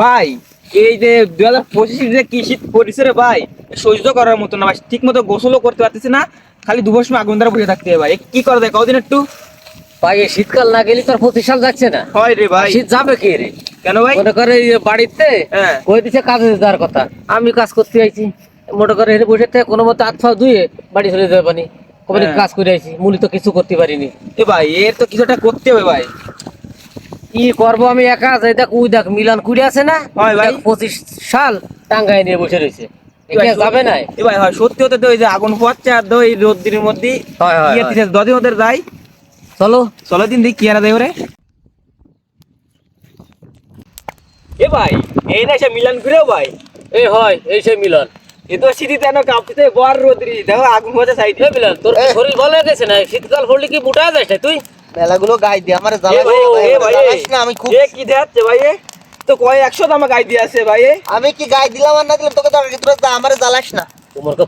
ভাই এই যে 2025 যে কি শীত পড়েছে রে ভাই, সহ্য করার মতো না ভাই। ঠিক মতো গোসলও করতে পারতেছি না, খালি দুপুর সময় আগুন দ্বারা বসে থাকতে হবে ভাই। এ কি করা যায় কদিন একটু? ভাই এই শীতকাল না গেলে তোর 25 সাল যাচ্ছে না। হয় রে ভাই। শীত যাবে কি রে? কেন ভাই? মনে করে এই বাড়িতে হ্যাঁ। কই দিছে কাজে যাওয়ার কথা, আমি কাজ করতে আইছি, মনে করে এখানে বসে থেকে কোনো মতে হাত পা ধুয়ে বাড়ি চলে যাবে পানি। কবে হ্যাঁ। কাজ করে আইছি, মূলি তো কিছু করতে পারিনি। এ ভাই এর তো কিছুটা করতে হবে ভাই। কি করবো আমি একা? যাই দেখ ওই দেখ মিলান কুড়ি আছে না, হয় ভাই। দেখ 25 সাল টাঙ্গাই নিয়ে বসে রয়েছে, এ ভাই, যাবে না। এ ভাই হয় সত্যি হতে তো ওই যে আগুন পোয়াচ্ছে আর তো এই রোদ্দিনের মধ্যে হয়, হয়, ইয়ে হয়। দিছে 10 দিন ওদের যাই। চলো। চলো দিন দেখি কি আর দেয় ওরে। এ ভাই এই না সে মিলান ঘুরেও ভাই। এই হয় এই সেই মিলন। এ তো শীতে না কাঁপতে বর রোদ্রি দেখো আগুন পোয়াচ্ছে সাইডে। এই মিলন তোর কি শরীর ভালো হয়ে গেছে না? শীতকাল পড়লে কি মোটা হয়ে যাস না তুই? মেলাগুলো গাই দিয়ে আমার এ ভাই, এ ভাই, জ্বালাস না। আমি খুব এ কি দেখাচ্ছে ভাই? এ তো কয় 100 দামা গাই দিয়ে আছে ভাই। আমি কি গাই দিলাম আর না দিলাম তোকে তো আগে তোরা আমার জ্বালাস না। তোমার কে